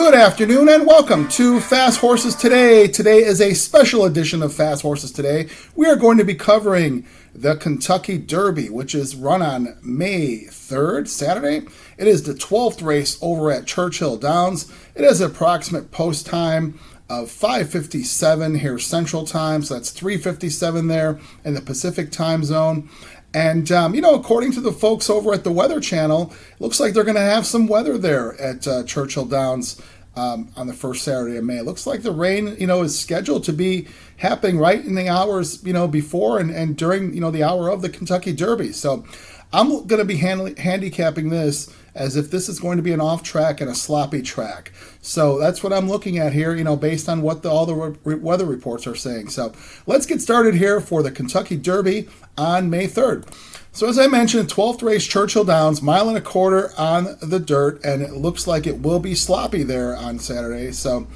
Good afternoon and welcome to Fast Horses Today. Today is a special edition of Fast Horses Today. We are going to be covering the Kentucky Derby, which is run on May 3rd, Saturday. It is the 12th race over at Churchill Downs. It has an approximate post time of 5:57 here Central Time, so that's 3:57 there in the Pacific Time Zone. And, according to the folks over at the Weather Channel, it looks like they're going to have some weather there at Churchill Downs on the first Saturday of May. It looks like the rain, is scheduled to be happening right in the hours, before and during, the hour of the Kentucky Derby. So I'm going to be handicapping this as if this is going to be an off track and a sloppy track. So that's what I'm looking at here, based on what all the weather reports are saying. So let's get started here for the Kentucky Derby on May 3rd. So as I mentioned, 12th race, Churchill Downs, 1.25 miles on the dirt, and it looks like it will be sloppy there on Saturday. So,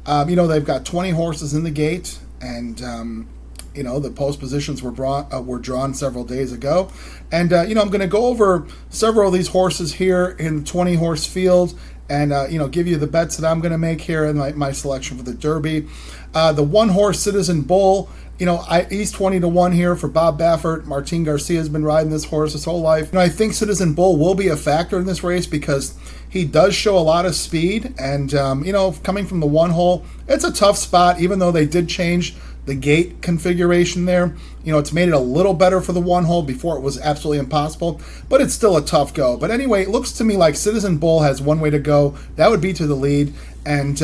they've got 20 horses in the gate, and the post positions were drawn several days ago. And, I'm going to go over several of these horses here in the 20-horse field and, give you the bets that I'm going to make here in my selection for the Derby. The one-horse Citizen Bull, he's 20-1 here for Bob Baffert. Martin Garcia has been riding this horse his whole life. I think Citizen Bull will be a factor in this race because he does show a lot of speed. And, coming from the one hole, it's a tough spot, even though they did change the gate configuration there. It's made it a little better for the one hole. Before it was absolutely impossible, but it's still a tough go. But anyway, it looks to me like Citizen Bull has one way to go. That would be to the lead. And,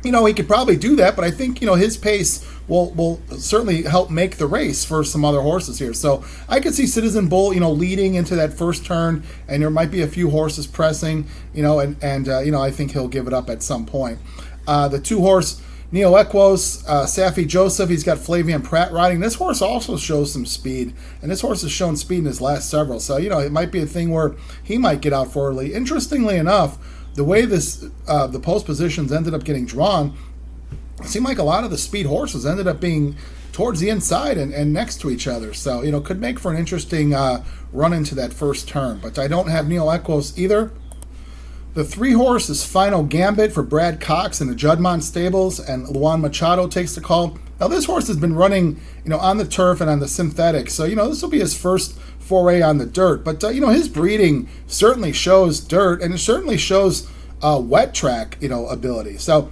he could probably do that, but I think, his pace will certainly help make the race for some other horses here. So I could see Citizen Bull, leading into that first turn, and there might be a few horses pressing, and I think he'll give it up at some point. The two-horse Neo Equos, Safi Joseph, he's got Flavian Pratt riding. This horse also shows some speed, and this horse has shown speed in his last several. So, it might be a thing where he might get out for early. Interestingly enough, the way the post positions ended up getting drawn, it seemed like a lot of the speed horses ended up being towards the inside and next to each other. So, could make for an interesting run into that first turn. But I don't have Neo Equos either. The three-horse is Final Gambit for Brad Cox in the Judmont stables, and Luan Machado takes the call. Now, this horse has been running, on the turf and on the synthetic, so, this will be his first foray on the dirt. But, his breeding certainly shows dirt, and it certainly shows wet track, ability. So,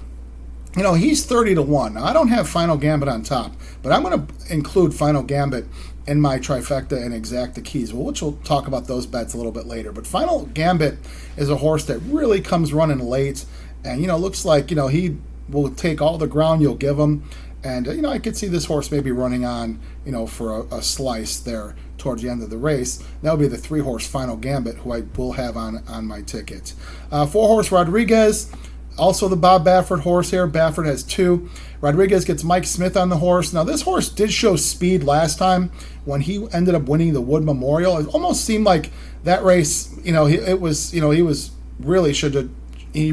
he's 30-1. Now, I don't have Final Gambit on top, but I'm going to include Final Gambit in my trifecta and exacta keys, which we'll talk about those bets a little bit later. But Final Gambit is a horse that really comes running late, and looks like he will take all the ground you'll give him. And I could see this horse maybe running on for a slice there towards the end of the race. That would be the three-horse Final Gambit, who I will have on my ticket. Four-horse Rodriguez, also the Bob Baffert horse here. Baffert has two. Rodriguez gets Mike Smith on the horse. Now, this horse did show speed last time when he ended up winning the Wood Memorial. It almost seemed like that race, he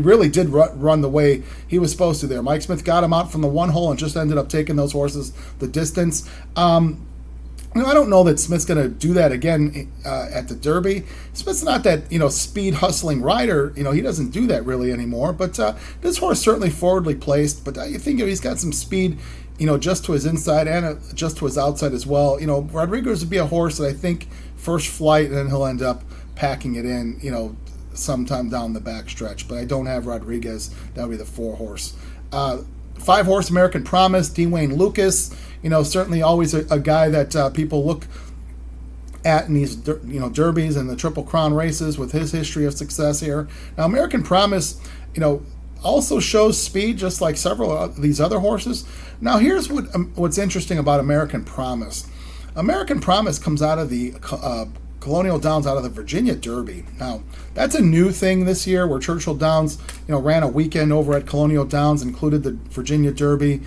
really did run the way he was supposed to there. Mike Smith got him out from the one hole and just ended up taking those horses the distance. I don't know that Smith's going to do that again at the Derby. Smith's not that, speed hustling rider. He doesn't do that really anymore. But this horse certainly forwardly placed. But I think he's got some speed, just to his inside and just to his outside as well. Rodriguez would be a horse that I think first flight, and then he'll end up packing it in, sometime down the back stretch. But I don't have Rodriguez. That would be the four-horse. Five-horse American Promise, D. Wayne Lucas. Certainly always a guy that people look at in these, derbies and the Triple Crown races with his history of success here. Now, American Promise, also shows speed just like several of these other horses. Now, here's what's interesting about American Promise. American Promise comes out of the Colonial Downs, out of the Virginia Derby. Now, that's a new thing this year where Churchill Downs, ran a weekend over at Colonial Downs, included the Virginia Derby,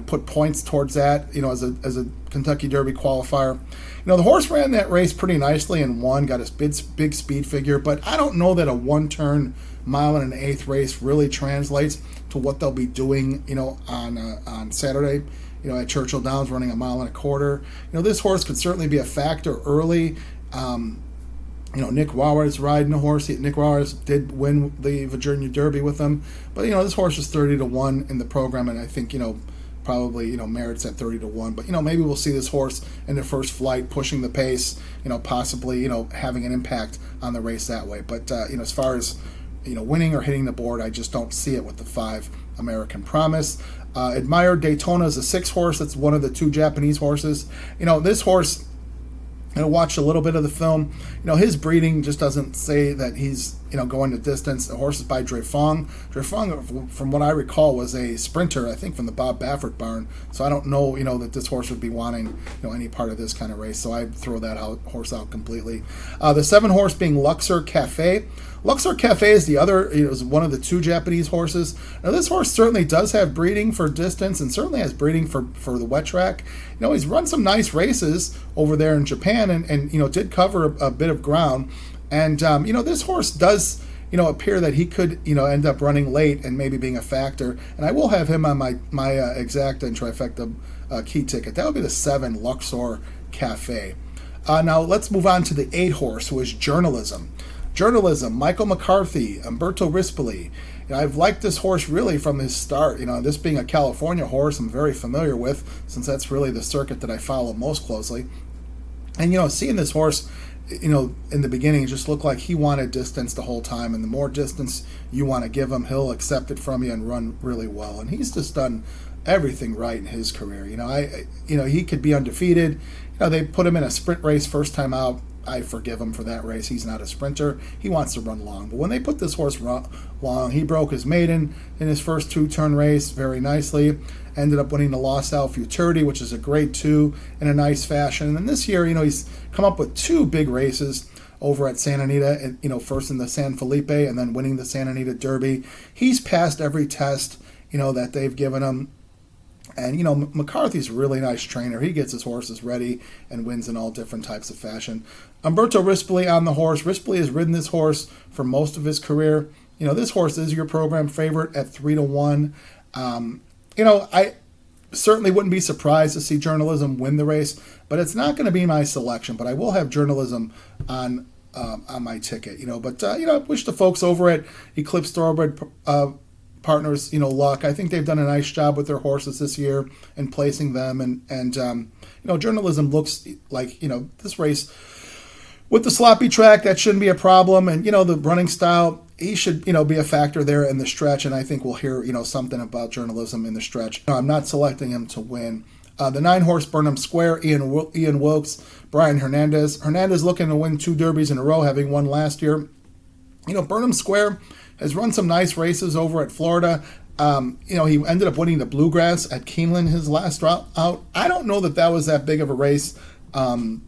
put points towards that, as a Kentucky Derby qualifier. The horse ran that race pretty nicely and won, got his big speed figure, but I don't know that a one-turn mile and an eighth race really translates to what they'll be doing, on Saturday, at Churchill Downs, running 1.25 miles. This horse could certainly be a factor early. Nick Wauer's riding the horse. Nick Wauer did win the Virginia Derby with him, but this horse is 30-1 in the program, and I think probably merits at 30-1. But maybe we'll see this horse in the first flight pushing the pace, possibly having an impact on the race that way. But as far as winning or hitting the board, I just don't see it with the 5 American Promise. Admired Daytona is a 6 horse. That's one of the 2 Japanese horses. This horse, I watched a little bit of the film. His breeding just doesn't say that he's going the distance. The horse is by Drefong. Drefong, from what I recall, was a sprinter, I think, from the Bob Baffert barn. So I don't know, that this horse would be wanting, any part of this kind of race. So I'd throw that horse out completely. The 7 horse being Luxor Cafe. Luxor Cafe is the other, is one of the 2 Japanese horses. Now, this horse certainly does have breeding for distance and certainly has breeding for the wet track. He's run some nice races over there in Japan and did cover a bit of ground. And, this horse does, appear that he could, end up running late and maybe being a factor. And I will have him on my exacta and trifecta key ticket. That would be the 7 Luxor Cafe. Now, let's move on to the 8 horse, who is Journalism. Journalism, Michael McCarthy, Umberto Rispoli. I've liked this horse really from his start. This being a California horse I'm very familiar with, since that's really the circuit that I follow most closely. And, seeing this horse, in the beginning, just looked like he wanted distance the whole time. And the more distance you want to give him, he'll accept it from you and run really well. And he's just done everything right in his career. He could be undefeated. They put him in a sprint race first time out. I forgive him for that race. He's not a sprinter. He wants to run long. But when they put this horse long, he broke his maiden in his first 2-turn race very nicely. Ended up winning the Lost Al Futurity, which is a grade 2 in a nice fashion. And this year, he's come up with 2 big races over at Santa Anita, and first in the San Felipe and then winning the Santa Anita Derby. He's passed every test, that they've given him. And, McCarthy's a really nice trainer. He gets his horses ready and wins in all different types of fashion. Umberto Rispoli on the horse. Rispoli has ridden this horse for most of his career. This horse is your program favorite at 3-1. I certainly wouldn't be surprised to see Journalism win the race, but it's not going to be my selection. But I will have Journalism on my ticket, But, I wish the folks over at Eclipse Thoroughbred Partners, luck. I think they've done a nice job with their horses this year and placing them. And Journalism looks like, this race with the sloppy track, that shouldn't be a problem. And, the running style, he should, be a factor there in the stretch. And I think we'll hear, something about Journalism in the stretch. I'm not selecting him to win. The 9 horse Burnham Square, Ian Wilkes, Brian Hernandez. Hernandez looking to win 2 derbies in a row, having won last year. Burnham Square has run some nice races over at Florida. He ended up winning the Bluegrass at Keeneland his last route out. I don't know that was that big of a race, the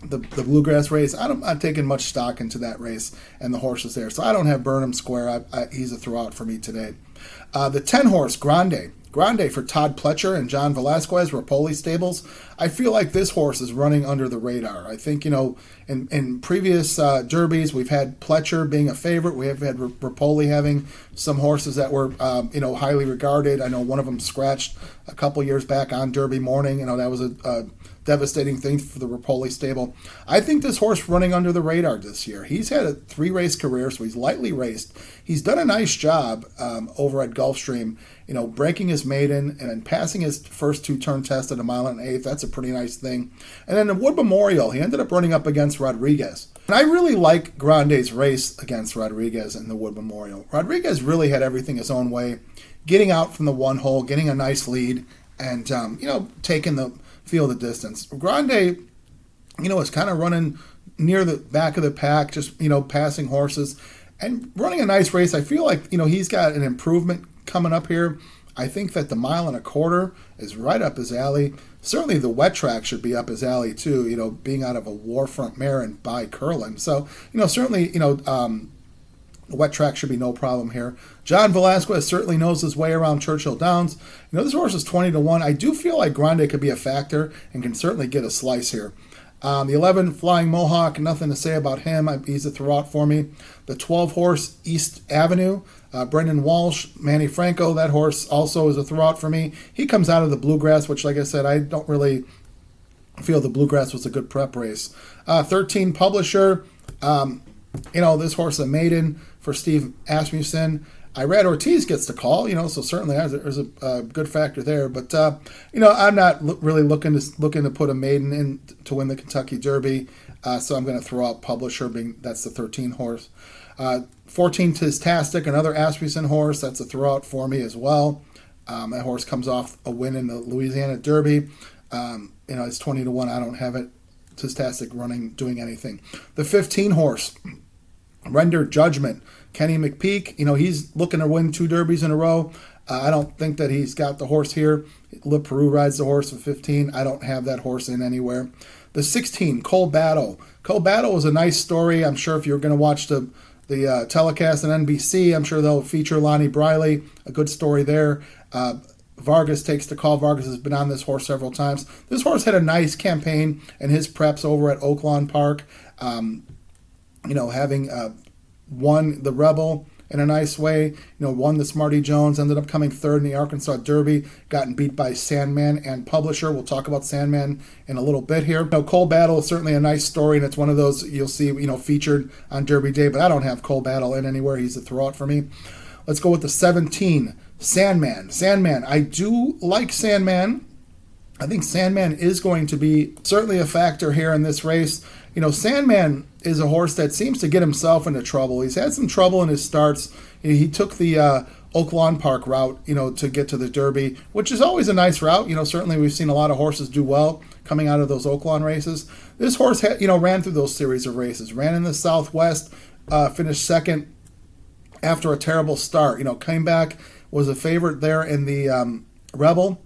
Bluegrass race. I'm not taking much stock into that race and the horses there. So I don't have Burnham Square. He's a throwout for me today. The 10 horse Grande for Todd Pletcher and John Velasquez, Rapoli stables. I feel like this horse is running under the radar. I think, in previous derbies, we've had Pletcher being a favorite. We have had Rapoli having some horses that were, highly regarded. I know one of them scratched a couple years back on Derby morning. That was a devastating thing for the Rapoli stable. I think this horse running under the radar this year. He's had a 3-race career, so he's lightly raced. He's done a nice job over at Gulfstream, breaking his maiden and then passing his first 2-turn test at 1 1/8. That's a pretty nice thing. And then the Wood Memorial, he ended up running up against Rodriguez. And I really like Grande's race against Rodriguez in the Wood Memorial. Rodriguez really had everything his own way, getting out from the 1 hole, getting a nice lead, and, taking the field of distance. Grande, is kind of running near the back of the pack, just, passing horses and running a nice race. I feel like, he's got an improvement coming up here. I think that the 1 1/4 is right up his alley. Certainly the wet track should be up his alley too, being out of a Warfront mare and by Curlin. So, certainly, the wet track should be no problem here. John Velasquez certainly knows his way around Churchill Downs. This horse is 20-1. I do feel like Grande could be a factor and can certainly get a slice here. The 11 Flying Mohawk, nothing to say about him. He's a throwout for me. The 12 horse East Avenue, Brendan Walsh, Manny Franco, that horse also is a throwout for me. He comes out of the Bluegrass, which, like I said, I don't really feel the Bluegrass was a good prep race. 13 Publisher, This horse is a maiden for Steve Asmussen. Irad Ortiz gets the call, so certainly there's a good factor there. But I'm not really looking to put a maiden in to win the Kentucky Derby, so I'm going to throw out Publisher, being that's the 13 horse. 14 Tistastic, another Asmussen horse, that's a throwout for me as well. That horse comes off a win in the Louisiana Derby. It's 20-1. I don't have it. Tistastic doing anything. The 15 horse, Render Judgment. Kenny McPeak, he's looking to win 2 derbies in a row. I don't think that he's got the horse here. Le Peru rides the horse for 15. I don't have that horse in anywhere. The 16, Cold Battle. Cold Battle was a nice story. I'm sure if you're going to watch the telecast on NBC, I'm sure they'll feature Lonnie Briley. A good story there. Vargas takes the call. Vargas has been on this horse several times. This horse had a nice campaign in his preps over at Oaklawn Park. Having won the Rebel in a nice way, won the Smarty Jones, ended up coming third in the Arkansas Derby, gotten beat by Sandman and Publisher. We'll talk about Sandman in a little bit here. Cold Battle is certainly a nice story, and it's one of those you'll see, featured on Derby Day, but I don't have Cold Battle in anywhere. He's a throwout for me. Let's go with the 17, Sandman. Sandman, I do like Sandman. I think Sandman is going to be certainly a factor here in this race. Sandman is a horse that seems to get himself into trouble. He's had some trouble in his starts. He took the Oaklawn Park route, to get to the Derby, which is always a nice route. Certainly we've seen a lot of horses do well coming out of those Oaklawn races. This horse, ran through those series of races, ran in the Southwest, finished second after a terrible start. Came back, was a favorite there in the Rebel.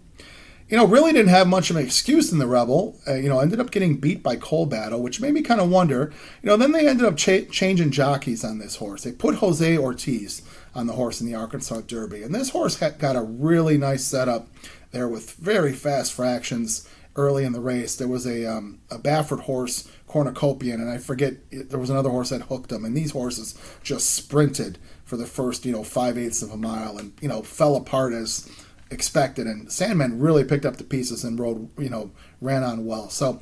Really didn't have much of an excuse in the Rebel. Ended up getting beat by Cold Battle, which made me kind of wonder. Then they ended up changing jockeys on this horse. They put Jose Ortiz on the horse in the Arkansas Derby. And this horse got a really nice setup there with very fast fractions early in the race. There was a Baffert horse, Cornucopian, and I forget, there was another horse that hooked him. And these horses just sprinted for the first, 5/8 of a mile and, fell apart as expected, and Sandman really picked up the pieces and ran on well. So,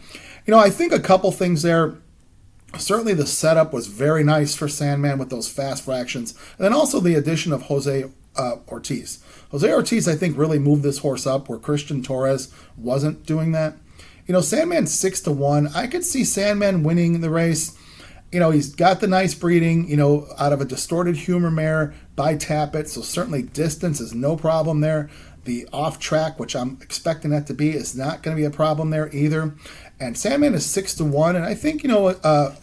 I think a couple things there. Certainly the setup was very nice for Sandman with those fast fractions, and then also the addition of Jose Ortiz. Jose Ortiz, I think, really moved this horse up where Christian Torres wasn't doing that. Sandman's 6-1. I could see Sandman winning the race. He's got the nice breeding, out of a distorted humor mare by Tappet, so certainly distance is no problem there. The off track, which I'm expecting that to be, is not going to be a problem there either. And Sandman is 6-1, and I think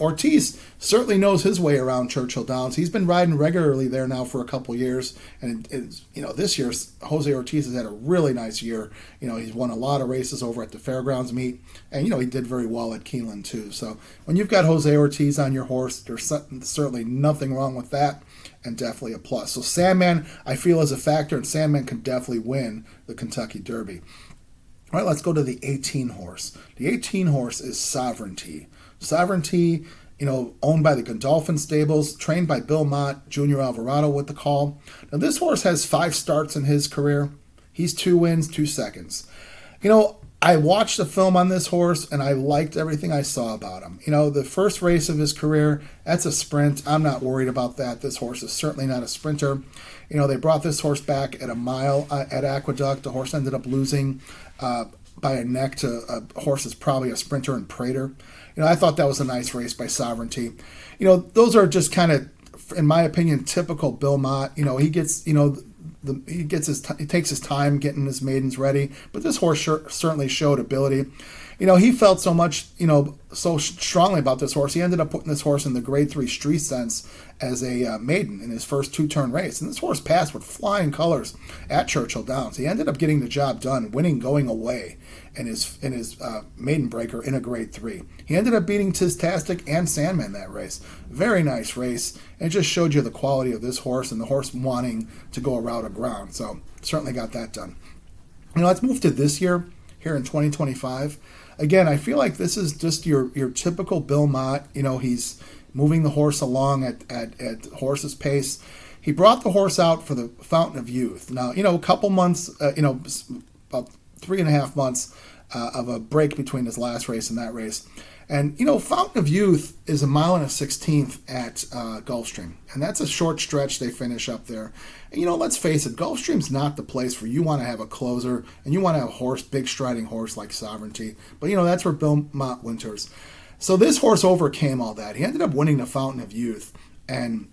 Ortiz certainly knows his way around Churchill Downs. He's been riding regularly there now for a couple years, and this year Jose Ortiz has had a really nice year. He's won a lot of races over at the Fairgrounds meet, and he did very well at Keeneland too. So when you've got Jose Ortiz on your horse, there's certainly nothing wrong with that, and definitely a plus. So Sandman, I feel, is a factor, and Sandman can definitely win the Kentucky Derby. All right, let's go to the 18 horse. The 18 horse is Sovereignty. Sovereignty, owned by the Godolphin Stables, trained by Bill Mott, Junior Alvarado with the call. Now, this horse has 5 starts in his career. He's 2 wins, 2 seconds. I watched the film on this horse, and I liked everything I saw about him. The first race of his career, that's a sprint. I'm not worried about that. This horse is certainly not a sprinter. They brought this horse back at a mile at Aqueduct. The horse ended up losing by a neck to a horse that's probably a sprinter in Prater. I thought that was a nice race by Sovereignty. Those are just kind of, in my opinion, typical Bill Mott. He gets, he takes his time getting his maidens ready, but this horse certainly showed ability. He felt so strongly about this horse. He ended up putting this horse in the Grade 3 Street Sense as a maiden in his first 2-turn race. And this horse passed with flying colors at Churchill Downs. He ended up getting the job done, winning going away in his maiden breaker in a Grade 3. He ended up beating Tistastic and Sandman that race. Very nice race. And it just showed you the quality of this horse and the horse wanting to go a route of ground. So certainly got that done. Let's move to this year, here in 2025. Again, I feel like this is just your typical Bill Mott. He's moving the horse along at horse's pace. He brought the horse out for the Fountain of Youth. Now, a couple months, about 3.5 months of a break between his last race and that race. And, Fountain of Youth is 1 1/16 at Gulfstream. And that's a short stretch they finish up there. And, let's face it, Gulfstream's not the place where you want to have a closer and you want to have a horse, big striding horse like Sovereignty. But, that's where Bill Mott winters. So this horse overcame all that. He ended up winning the Fountain of Youth. And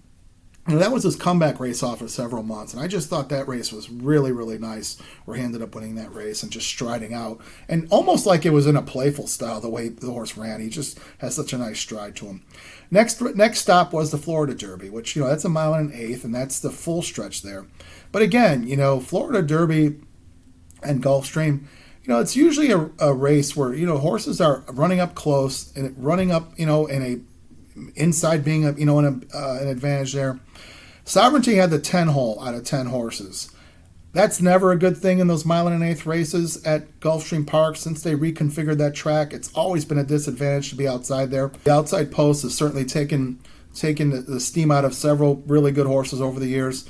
that was his comeback race off of several months. And I just thought that race was really, really nice where he ended up winning that race and just striding out. And almost like it was in a playful style, the way the horse ran. He just has such a nice stride to him. Next stop was the Florida Derby, which, that's 1 1/8, and that's the full stretch there. But again, Florida Derby and Gulfstream, it's usually a race where, horses are running up close and running up, in a inside being an advantage there. Sovereignty had the 10 hole out of 10 horses. That's never a good thing in those 1 1/8 races at Gulfstream Park. Since they reconfigured that track, it's always been a disadvantage to be outside there. The outside post has certainly taken the steam out of several really good horses over the years.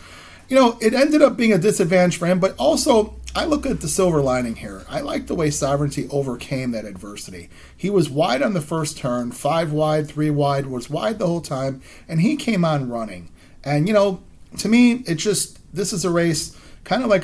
It ended up being a disadvantage for him, but also I look at the silver lining here. I like the way Sovereignty overcame that adversity. He was wide on the first turn, 5 wide, 3 wide, was wide the whole time, and he came on running. And, to me, this is a race kind of like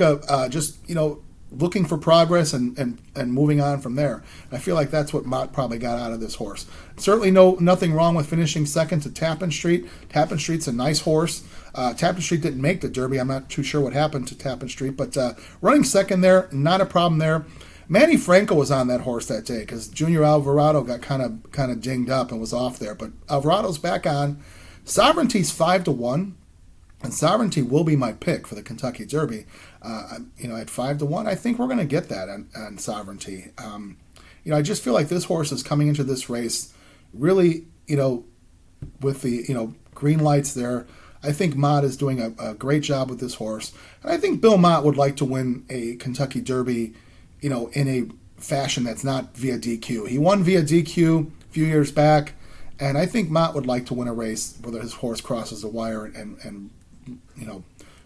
looking for progress and moving on from there. I feel like that's what Mott probably got out of this horse. Certainly nothing wrong with finishing second to Tappan Street. Tappan Street's a nice horse. Tappan Street didn't make the Derby. I'm not too sure what happened to Tappan Street, but running second there, not a problem there. Manny Franco was on that horse that day because Junior Alvarado got kind of dinged up and was off there, but Alvarado's back on. Sovereignty's 5-1. And Sovereignty will be my pick for the Kentucky Derby. At 5-1, I think we're going to get that on Sovereignty. I just feel like this horse is coming into this race really, with the, green lights there. I think Mott is doing a great job with this horse. And I think Bill Mott would like to win a Kentucky Derby, in a fashion that's not via DQ. He won via DQ a few years back. And I think Mott would like to win a race where his horse crosses the wire and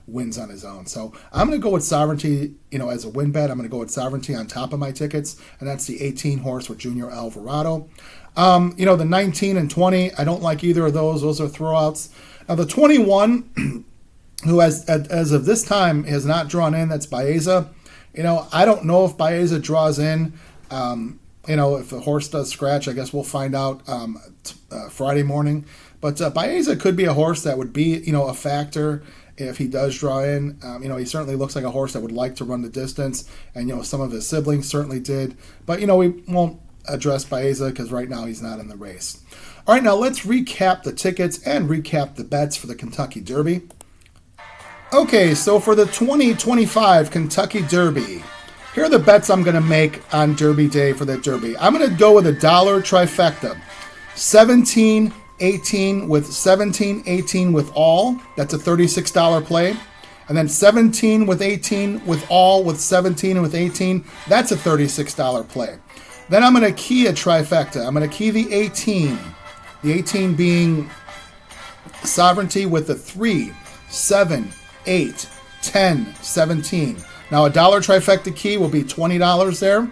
wins on his own. So I'm going to go with Sovereignty, as a win bet. I'm going to go with Sovereignty on top of my tickets, and that's the 18 horse with Junior Alvarado. The 19 and 20, I don't like either of those. Those are throwouts. Now the 21, who as of this time has not drawn in, that's Baeza. I don't know if Baeza draws in. If the horse does scratch, I guess we'll find out Friday morning. But Baeza could be a horse that would be, a factor if he does draw in. He certainly looks like a horse that would like to run the distance. And, some of his siblings certainly did. But, we won't address Baeza because right now he's not in the race. All right, now let's recap the tickets and recap the bets for the Kentucky Derby. Okay, so for the 2025 Kentucky Derby, here are the bets I'm going to make on Derby Day for that Derby. I'm going to go with $1 trifecta. 17-18 with 17-18 with all. That's a $36 play. And then 17 with 18 with all with 17 and with 18. That's a $36 play. Then I'm going to key a trifecta. I'm going to key the 18. The 18 being Sovereignty with the 3, 7, 8, 10, 17. Now, $1 trifecta key will be $20 there.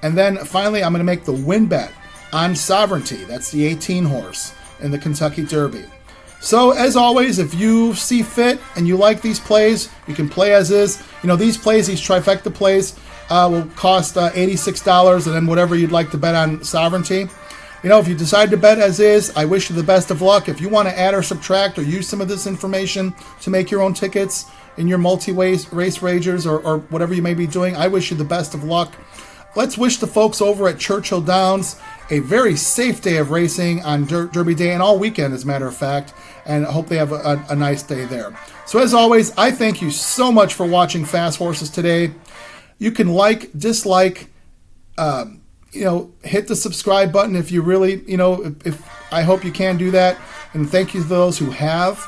And then finally, I'm going to make the win bet on Sovereignty. That's the 18 horse in the Kentucky Derby. So, as always, if you see fit and you like these plays, you can play as is. These plays, these trifecta plays, will cost $86, and then whatever you'd like to bet on Sovereignty. If you decide to bet as is, I wish you the best of luck. If you want to add or subtract or use some of this information to make your own tickets in your multi-race wagers or whatever you may be doing, I wish you the best of luck. Let's wish the folks over at Churchill Downs a very safe day of racing on Derby Day and all weekend, as a matter of fact, and I hope they have a nice day there. So as always, I thank you so much for watching Fast Horses today. You can like, dislike, hit the subscribe button if you really, if I hope you can do that. And thank you to those who have.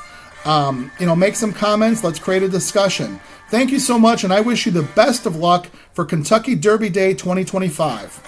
Make some comments. Let's create a discussion. Thank you so much, and I wish you the best of luck for Kentucky Derby Day 2025.